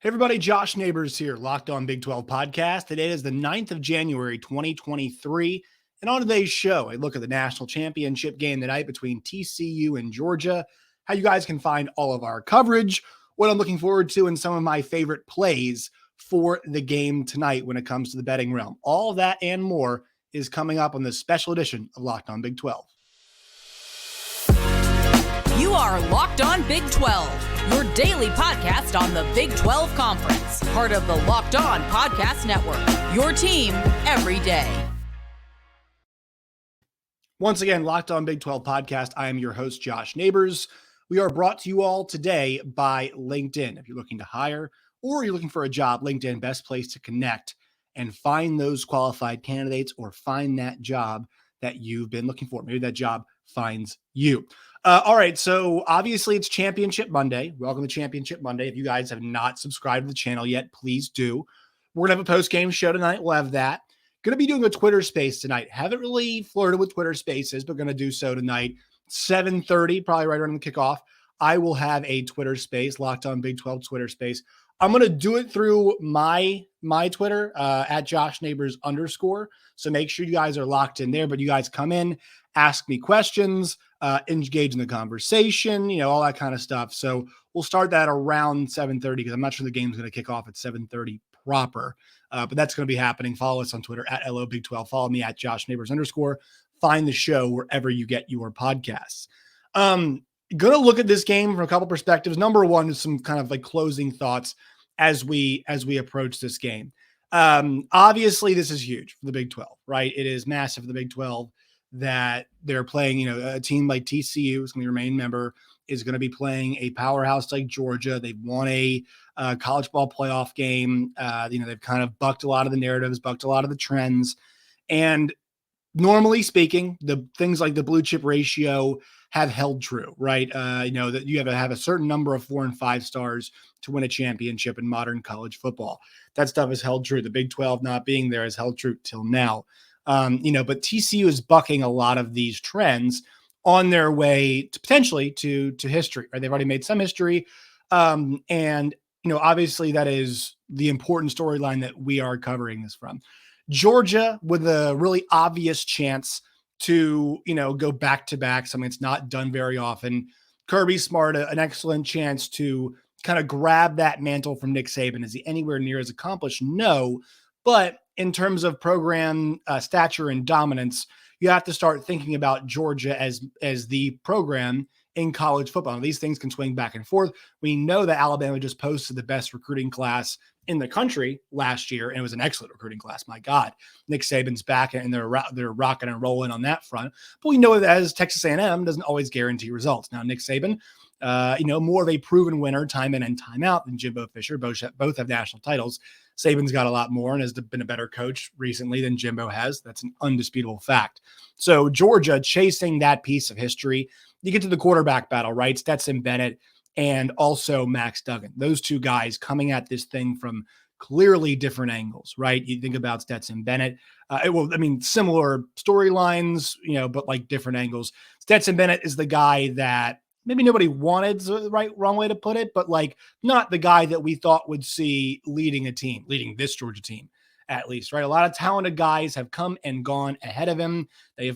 Hey everybody, Josh Neighbors here, Locked On Big 12 podcast. Today is the 9th of January, 2023. And on today's show, a look at the national championship game tonight between TCU and Georgia, how you guys can find all of our coverage, what I'm looking forward to, and some of my favorite plays for the game tonight when it comes to the betting realm. All of that and more is coming up on this special edition of Locked On Big 12. You are Locked On Big 12, your daily podcast on the Big 12 Conference, part of the Locked On Podcast Network, your team every day. Once again, Locked On Big 12 podcast. I am your host, Josh Neighbors. We are brought to you all today by LinkedIn. If you're looking to hire or you're looking for a job, LinkedIn, best place to connect and find those qualified candidates or find that job that you've been looking for. Maybe that job finds you. All right, so obviously it's Championship Monday. Welcome to Championship Monday. If you guys have not subscribed to the channel yet, please do. We're going to have a post-game show tonight. We'll have that. Going to be doing a Twitter space tonight. Haven't really flirted with Twitter spaces, but going to do so tonight. 7:30, probably right around the kickoff. I will have a Twitter space, Locked On Big 12 Twitter space. I'm going to do it through my Twitter, at Josh Neighbors _. So make sure you guys are locked in there, but you guys come in, ask me questions, engage in the conversation, all that kind of stuff. So we'll start that around 7:30 because I'm not sure the game's going to kick off at 7:30 proper, but that's going to be happening. Follow us on Twitter at LO Big 12. Follow me at Josh Neighbors _. Find the show wherever you get your podcasts. Going to look at this game from a couple perspectives. Number one is some kind of like closing thoughts as we approach this game. Obviously, this is huge for the Big 12, right? It is massive for the Big 12 that they're playing, a team like TCU is going to be remain member, is going to be playing a powerhouse like Georgia. They've won a college ball playoff game. They've kind of bucked a lot of the narratives, bucked a lot of the trends. And normally speaking, the things like the blue chip ratio have held true, right? That you have to have a certain number of 4 and 5 stars to win a championship in modern college football. That stuff has held true. The Big 12 not being there has held true till now. But TCU is bucking a lot of these trends on their way to potentially to history, right? They've already made some history. Obviously that is the important storyline that we are covering this from. Georgia with a really obvious chance to, go back to back, something that's not done very often. Kirby Smart, an excellent chance to kind of grab that mantle from Nick Saban. Is he anywhere near as accomplished? No, but in terms of program stature and dominance, you have to start thinking about Georgia as the program in college football. Now, these things can swing back and forth. We know that Alabama just posted the best recruiting class in the country last year, and it was an excellent recruiting class. My God, Nick Saban's back, and they're rocking and rolling on that front. But we know that as Texas A&M doesn't always guarantee results. Now, Nick Saban, more of a proven winner time in and time out than Jimbo Fisher. Both have national titles. Saban's got a lot more and has been a better coach recently than Jimbo has. That's an undisputable fact. So Georgia chasing that piece of history. You get to the quarterback battle, right? Stetson Bennett and also Max Duggan. Those two guys coming at this thing from clearly different angles, right? You think about Stetson Bennett. Similar storylines, but like different angles. Stetson Bennett is the guy that maybe nobody wanted, the wrong way to put it, but like not the guy that we thought would see leading this Georgia team, at least, right? A lot of talented guys have come and gone ahead of him.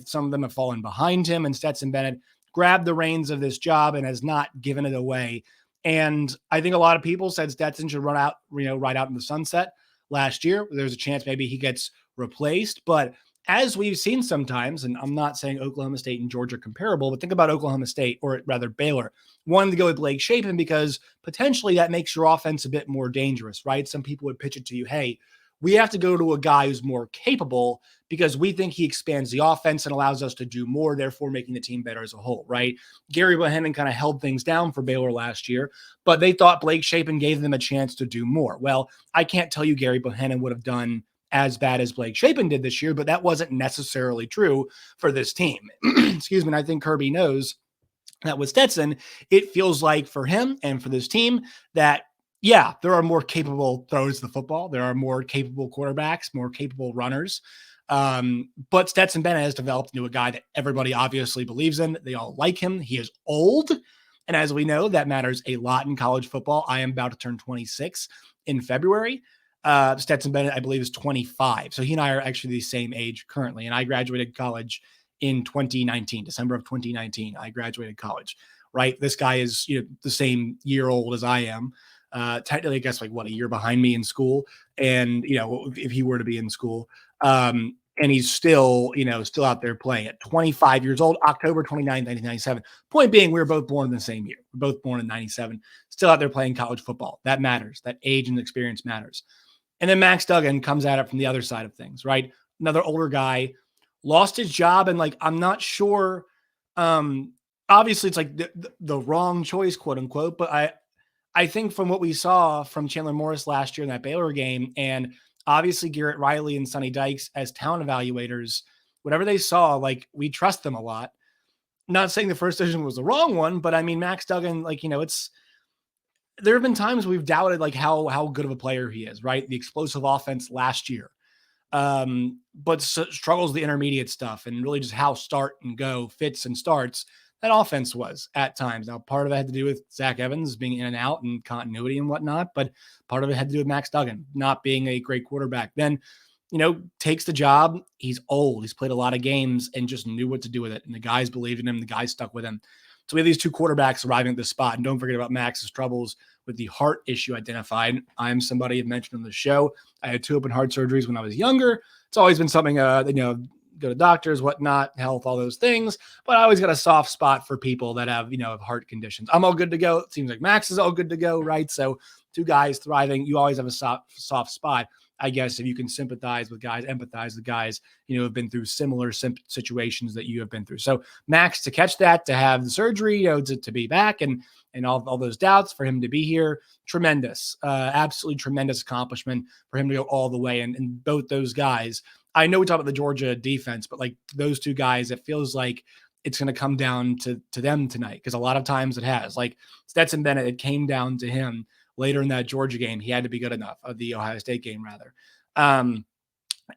Some of them have fallen behind him, and Stetson Bennett grabbed the reins of this job and has not given it away. And I think a lot of people said Stetson should ride out in the sunset last year. There's a chance maybe he gets replaced, but as we've seen sometimes, and I'm not saying Oklahoma State and Georgia are comparable, but think about Oklahoma State, or rather Baylor, wanting to go with Blake Shapen because potentially that makes your offense a bit more dangerous, right? Some people would pitch it to you, hey, we have to go to a guy who's more capable because we think he expands the offense and allows us to do more, therefore making the team better as a whole, right? Gary Bohannon kind of held things down for Baylor last year, but they thought Blake Shapen gave them a chance to do more. Well, I can't tell you Gary Bohannon would have done as bad as Blake Shapen did this year, but that wasn't necessarily true for this team. Excuse me. And I think Kirby knows that with Stetson, it feels like for him and for this team that, yeah, there are more capable throwers to the football. There are more capable quarterbacks, more capable runners. But Stetson Bennett has developed into a guy that everybody obviously believes in. They all like him. He is old. And as we know, that matters a lot in college football. I am about to turn 26 in February. Stetson Bennett, I believe, is 25. So he and I are actually the same age currently. And I graduated college in 2019, December of 2019. I graduated college, right? This guy is, the same year old as I am. Technically, I guess like a year behind me in school. And, if he were to be in school, and he's still out there playing at 25 years old, October 29th, 1997. Point being, we were both born in the same year. We're both born in 97, still out there playing college football. That matters. That age and experience matters. And then Max Duggan comes at it from the other side of things, right? Another older guy, lost his job. And I'm not sure, obviously it's like the wrong choice, quote unquote. But I think from what we saw from Chandler Morris last year in that Baylor game, and obviously Garrett Riley and Sonny Dykes as talent evaluators, whatever they saw, we trust them a lot. Not saying the first decision was the wrong one, but I mean, Max Duggan, there have been times we've doubted how good of a player he is, right? The explosive offense last year, but struggles the intermediate stuff and really just how start and go fits and starts that offense was at times. Now, part of it had to do with Zach Evans being in and out and continuity and whatnot, but part of it had to do with Max Duggan not being a great quarterback. Then, takes the job. He's old. He's played a lot of games and just knew what to do with it. And the guys believed in him. The guys stuck with him. So we have these two quarterbacks arriving at this spot. And don't forget about Max's troubles with the heart issue identified. I'm somebody I've mentioned on the show. I had 2 open heart surgeries when I was younger. It's always been something, go to doctors, whatnot, health, all those things. But I always got a soft spot for people that have, have heart conditions. I'm all good to go. It seems like Max is all good to go, right? So 2 guys thriving, you always have a soft spot. I guess if you can sympathize with guys, empathize with guys, have been through similar situations that you have been through. So Max, to catch that, to have the surgery, to be back and all those doubts, for him to be here, tremendous, absolutely tremendous accomplishment for him to go all the way. And both those guys, I know we talk about the Georgia defense, but those 2 guys, it feels like it's going to come down to them tonight, because a lot of times it has. Stetson Bennett, it came down to him later in that Georgia game. He had to be good enough, of the Ohio State game, rather.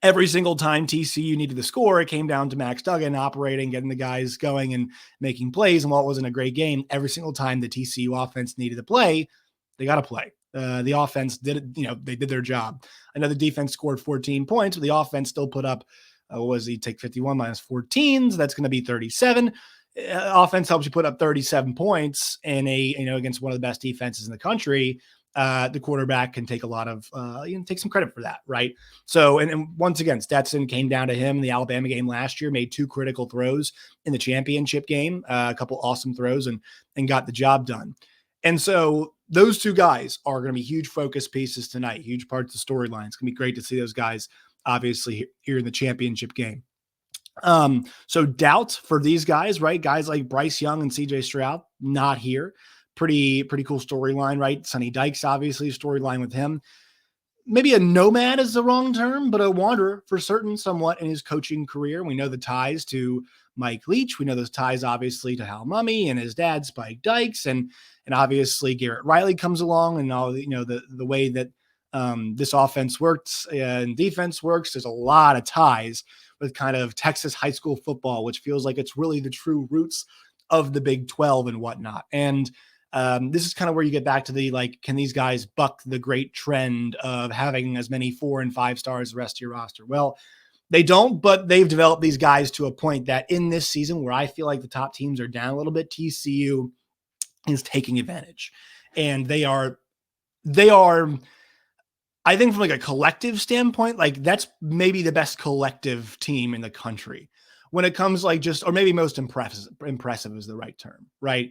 Every single time TCU needed the score, it came down to Max Duggan operating, getting the guys going and making plays. And while it wasn't a great game, every single time the TCU offense needed to play, they got to play. The offense did it, they did their job. I know the defense scored 14 points, but the offense still put up, take 51 minus 14, so that's going to be 37. Offense helps you put up 37 points in against one of the best defenses in the country. The quarterback can take a lot of, take some credit for that, right? So, and once again, Stetson came down to him in the Alabama game last year, made 2 critical throws in the championship game, a couple awesome throws, and got the job done. And so those 2 guys are going to be huge focus pieces tonight, huge parts of the storyline. It's going to be great to see those guys, obviously, here in the championship game. So doubt for these guys, right? Guys like Bryce Young and CJ Stroud, not here. Pretty cool storyline, right? Sonny Dykes, obviously, storyline with him. Maybe a nomad is the wrong term, but a wanderer for certain, somewhat in his coaching career. We know the ties to Mike Leach. We know those ties, obviously, to Hal Mumme and his dad, Spike Dykes, and obviously Garrett Riley comes along, and all the way that this offense works and defense works. There's a lot of ties with kind of Texas high school football, which feels like it's really the true roots of the Big 12 and whatnot. And this is kind of where you get back to the, can these guys buck the great trend of having as many 4 and 5 stars as the rest of your roster? Well, they don't, but they've developed these guys to a point that in this season, where I feel like the top teams are down a little bit, TCU is taking advantage. And they are, I think, from a collective standpoint, that's maybe the best collective team in the country when it comes or maybe most impressive is the right term, right?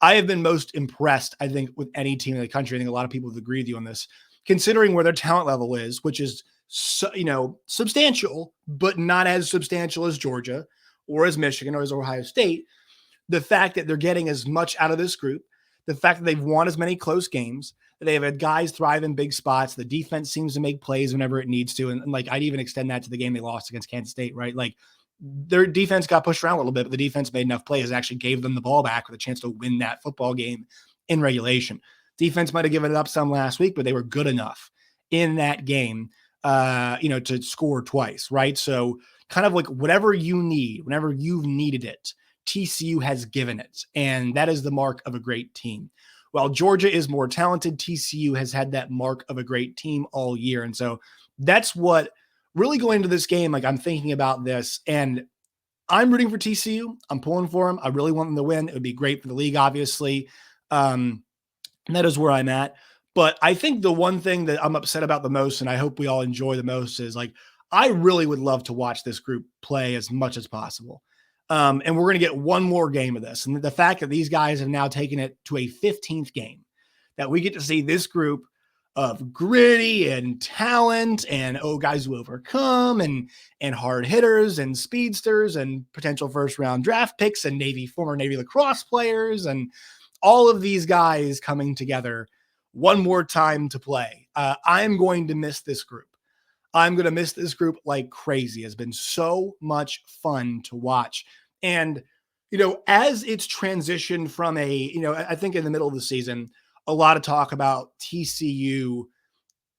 I have been most impressed, I think, with any team in the country. I think a lot of people have agreed with you on this, considering where their talent level is, which is, substantial, but not as substantial as Georgia or as Michigan or as Ohio State. The fact that they're getting as much out of this group, the fact that they've won as many close games, that they have had guys thrive in big spots, the defense seems to make plays whenever it needs to. And I'd even extend that to the game they lost against Kansas State, right? Their defense got pushed around a little bit, but the defense made enough plays and actually gave them the ball back with a chance to win that football game in regulation. Defense might have given it up some last week, but they were good enough in that game, to score twice, right? So kind of whatever you need, whenever you've needed it TCU has given it. And that is the mark of a great team. While Georgia is more talented, TCU has had that mark of a great team all year. And so that's what really going into this game, like I'm thinking about this, and I'm rooting for TCU. I'm pulling for them. I really want them to win. It would be great for the league, obviously. And that is where I'm at. But I think the one thing that I'm upset about the most, and I hope we all enjoy the most, is like, I really would love to watch this group play as much as possible. And we're going to get one more game of this. And the fact that these guys have now taken it to a 15th game, that we get to see this group of gritty and talent and guys who overcome and hard hitters and speedsters and potential first round draft picks and former Navy lacrosse players and all of these guys coming together one more time to play. I'm going to miss this group. I'm going to miss this group like crazy. It's been so much fun to watch. And, as it's transitioned from I think in the middle of the season, a lot of talk about TCU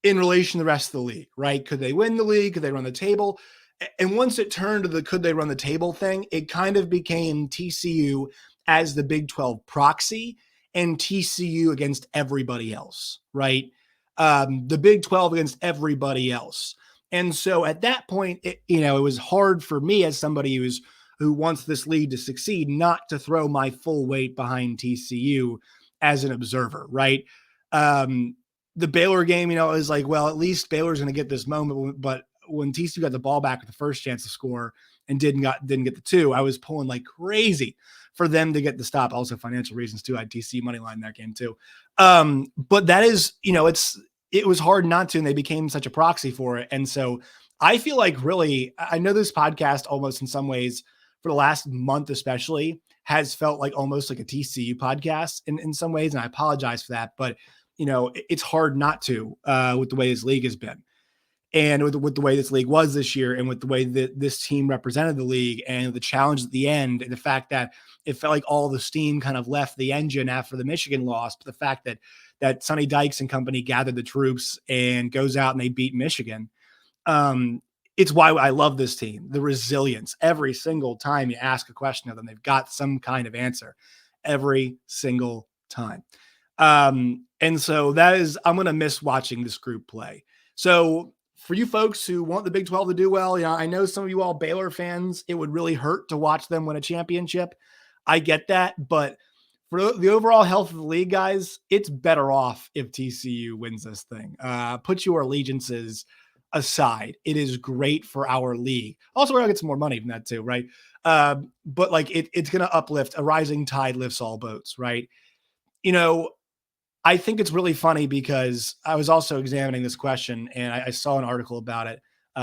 in relation to the rest of the league, right? Could they win the league? Could they run the table? And once it turned to the could they run the table thing, it kind of became TCU as the Big 12 proxy and TCU against everybody else, right? The Big 12 against everybody else. And so at that point, it was hard for me as somebody who wants this league to succeed, not to throw my full weight behind TCU as an observer, right? The Baylor game, is like, well, at least Baylor's going to get this moment. But when TCU got the ball back with the first chance to score and didn't get the two, I was pulling like crazy for them to get the stop. Also financial reasons too. I had TCU money line in that game too. But that is, it was hard not to, and they became such a proxy for it. And so I feel like really, I know this podcast almost in some ways for the last month, especially, has felt like almost like a TCU podcast in some ways. And I apologize for that, but it's hard not to, with the way this league has been and with the way this league was this year and with the way that this team represented the league and the challenge at the end and the fact that it felt like all the steam kind of left the engine after the Michigan loss. But the fact that Sonny Dykes and company gathered the troops and goes out and they beat Michigan. It's why I love this team, the resilience. Every single time you ask a question of them, they've got some kind of answer every single time. And so I'm going to miss watching this group play. So for you folks who want the Big 12 to do well, I know some of you all Baylor fans, it would really hurt to watch them win a championship. I get that, but for the overall health of the league, guys, it's better off if TCU wins this thing. Put your allegiances aside. It is great for our league. Also, we're going to get some more money from that too, right? But like it's going to uplift. A rising tide lifts all boats, right? I think it's really funny because I was also examining this question and I saw an article about it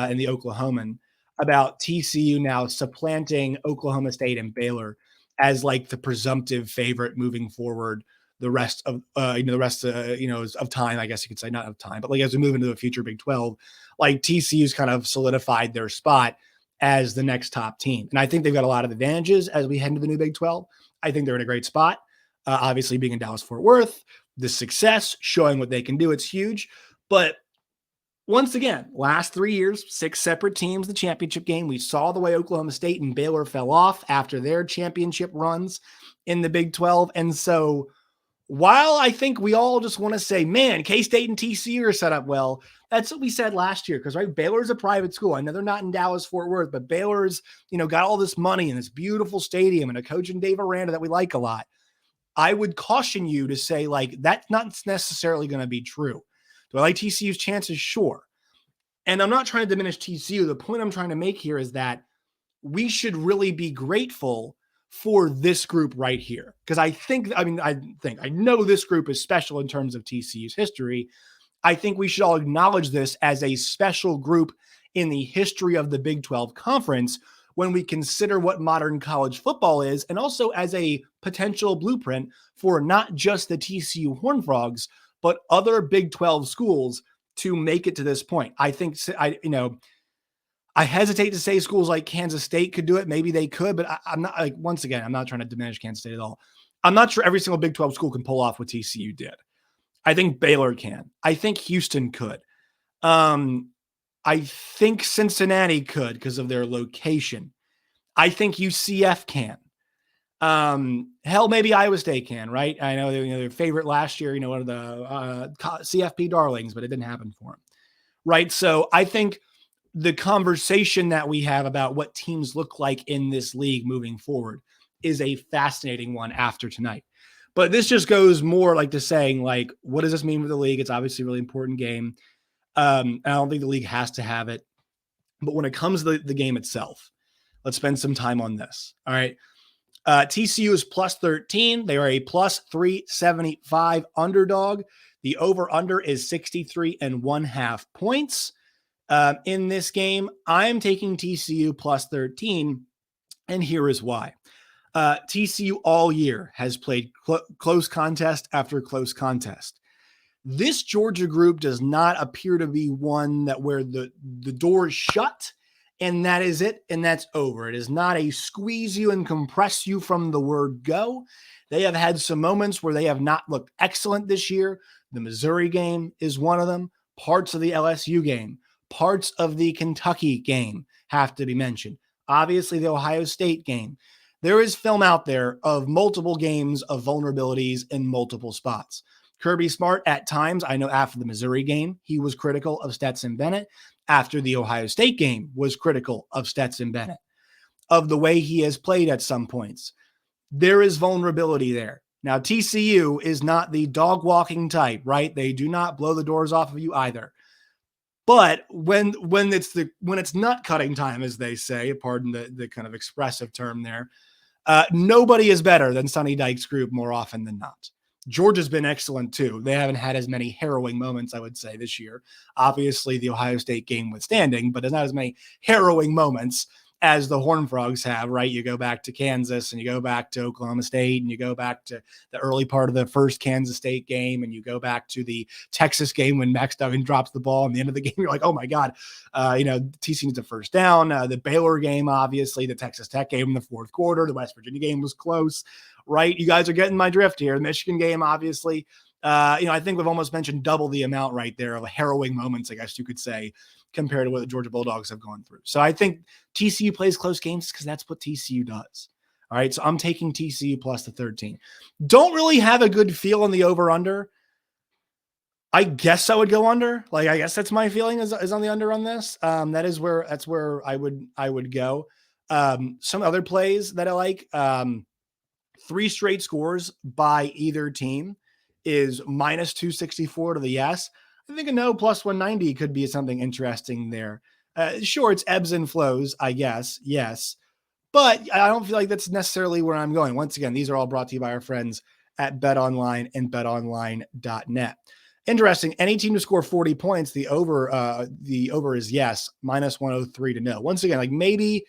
in the Oklahoman about TCU now supplanting Oklahoma State and Baylor as like the presumptive favorite moving forward the rest of of time, I guess you could say, not of time, but like as we move into the future Big 12, like TCU's kind of solidified their spot as the next top team. And I think they've got a lot of advantages as we head into the new Big 12. I think they're in a great spot. Obviously being in Dallas-Fort Worth, the success, showing what they can do, it's huge. But once again, last 3 years, 6 separate teams, the championship game. We saw the way Oklahoma State and Baylor fell off after their championship runs in the Big 12. And so while I think we all just want to say, man, K-State and TCU are set up well, that's what we said last year. Because, right, Baylor's a private school. I know they're not in Dallas-Fort Worth, but Baylor's, got all this money and this beautiful stadium and a coach in Dave Aranda that we like a lot. I would caution you to say, like, that's not necessarily going to be true. Do I like TCU's chances? Sure. And I'm not trying to diminish TCU. The point I'm trying to make here is that we should really be grateful for this group right here. Because I know this group is special in terms of TCU's history. I think we should all acknowledge this as a special group in the history of the Big 12 Conference when we consider what modern college football is, and also as a potential blueprint for not just the TCU Horned Frogs, but other Big 12 schools to make it to this point. I think, I hesitate to say schools like Kansas State could do it. Maybe they could, but I'm not, like, once again, I'm not trying to diminish Kansas State at all. I'm not sure every single Big 12 school can pull off what TCU did. I think Baylor can. I think Houston could. I think Cincinnati could because of their location. I think UCF can. Hell, maybe Iowa State can, right? I know they're their favorite last year, one of the CFP darlings, but it didn't happen for them, right? So I think the conversation that we have about what teams look like in this league moving forward is a fascinating one after tonight. But this just goes more like to saying, like, what does this mean for the league? It's obviously a really important game. I don't think the league has to have it. But when it comes to the game itself, let's spend some time on this. All right. TCU is plus 13. They are a plus 375 underdog. The over-under is 63.5 points. In this game, I'm taking TCU plus 13, and here is why. TCU all year has played close contest after close contest. This Georgia group does not appear to be one that where the door is shut and that is it and that's over. It is not a squeeze you and compress you from the word go. They have had some moments where they have not looked excellent this year. The Missouri game is one of them. Parts of the LSU game, parts of the Kentucky game have to be mentioned. Obviously, the Ohio State game. There is film out there of multiple games of vulnerabilities in multiple spots. Kirby Smart, at times, I know after the Missouri game, he was critical of Stetson Bennett. After the Ohio State game, was critical of Stetson Bennett, of the way he has played at some points. There is vulnerability there. Now, TCU is not the dog walking type, right? They do not blow the doors off of you either. But when it's nut cutting time, as they say, pardon the kind of expressive term there, nobody is better than Sonny Dykes' group more often than not. Georgia's been excellent too. They haven't had as many harrowing moments, I would say, this year. Obviously, the Ohio State game withstanding, but there's not as many harrowing moments as the Horned Frogs have, right? You go back to Kansas and you go back to Oklahoma State and you go back to the early part of the first Kansas State game and you go back to the Texas game when Max Duggan drops the ball. And the end of the game, you're like, oh my God, TCU needs a first down. The Baylor game, obviously, the Texas Tech game in the fourth quarter, the West Virginia game was close, right? You guys are getting my drift here. The Michigan game, obviously, I think we've almost mentioned double the amount right there of harrowing moments, I guess you could say, compared to what the Georgia Bulldogs have gone through. So I think TCU plays close games because that's what TCU does. All right, so I'm taking TCU plus the 13. Don't really have a good feel on the over-under. I guess I would go under. Like, I guess that's my feeling is on the under on this. That's where I would go. Some other plays that I like, 3 straight scores by either team is minus 264 to the yes. I think a no plus 190 could be something interesting there. Sure, it's ebbs and flows, I guess. Yes. But I don't feel like that's necessarily where I'm going. Once again, these are all brought to you by our friends at BetOnline and betonline.net. Interesting. Any team to score 40 points, the over is yes, minus 103 to no. Once again, like maybe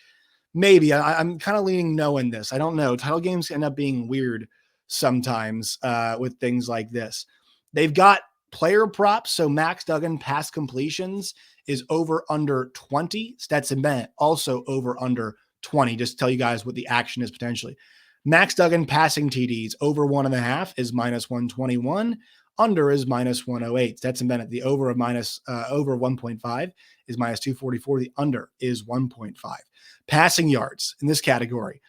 I'm kind of leaning no in this. I don't know. Title games end up being weird sometimes with things like this. They've got player props. So Max Duggan pass completions is over under 20. Stetson Bennett also over under 20. Just to tell you guys what the action is potentially. Max Duggan passing TDs over 1.5 is minus 121. Under is minus 108. Stetson Bennett, the over 1.5 is minus 244. The under is 1.5. Passing yards in this category.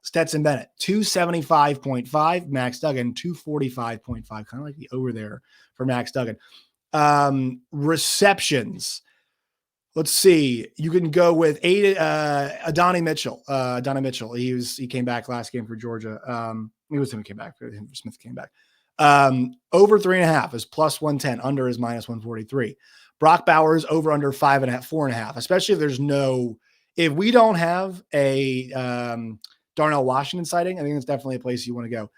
Stetson Bennett, 275.5. Max Duggan, 245.5. Kind of like the over there for Max Duggan. Receptions. Let's see. You can go with Adonai Mitchell. He came back last game for Georgia. It was him who came back. Smith came back. Over 3.5 is plus 110. Under is minus 143. Brock Bowers over under 5.5, 4.5. Especially if we don't have a Darnell Washington sighting, I think it's definitely a place you want to go.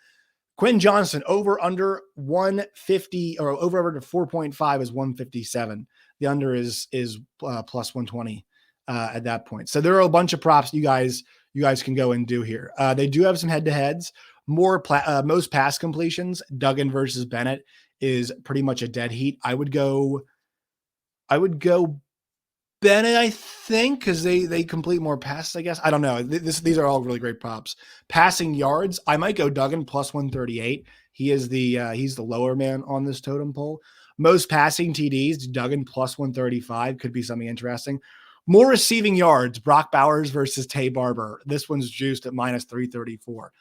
Quentin Johnson over under 150 or over to 4.5 is 157. The under is plus 120 at that point. So there are a bunch of props you guys can go and do here. They do have some head-to-heads. Most pass completions, Duggan versus Bennett is pretty much a dead heat. I would go Bennett, I think, because they complete more passes, I guess. I don't know. These are all really great props. Passing yards, I might go Duggan plus 138. He's the lower man on this totem pole. Most passing TDs, Duggan plus 135 could be something interesting. More receiving yards, Brock Bowers versus Tay Barber. This one's juiced at minus 334.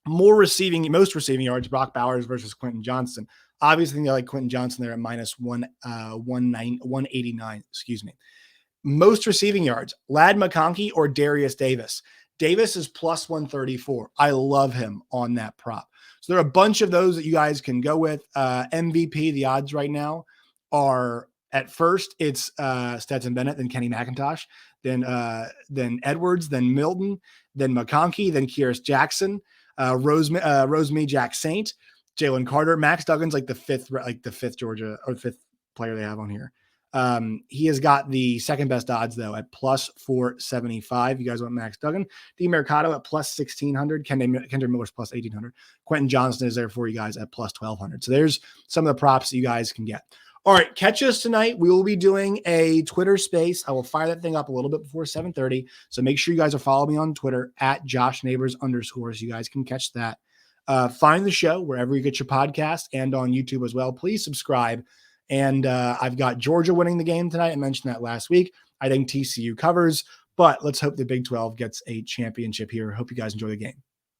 Most receiving yards, Brock Bowers versus Quentin Johnston. Obviously, I like Quentin Johnston there at minus 189. Excuse me. Most receiving yards, Lad McConkey or Darius Davis. Davis is plus 134. I love him on that prop. So there are a bunch of those that you guys can go with. MVP, the odds right now are at first it's Stetson Bennett, then Kenny McIntosh, then Edwards, then Milton, then McConkey, then Kyrus Jackson, Rosemary Jack Saint, Jalen Carter. Max Duggan's like the fifth Georgia or fifth player they have on here. He has got the second best odds though at plus 475. You guys want Max Duggan? D Mercado at plus 1600. Kendra Miller's plus 1800. Quentin Johnston is there for you guys at plus 1200. So there's some of the props that you guys can get. All right, catch us tonight. We will be doing a Twitter space. I will fire that thing up a little bit before 7:30. So make sure you guys are following me on Twitter at @JoshNeighbors_ so you guys can catch that. Find the show wherever you get your podcast and on YouTube as well. Please subscribe. And I've got Georgia winning the game tonight. I mentioned that last week. I think TCU covers, but let's hope the Big 12 gets a championship here. Hope you guys enjoy the game.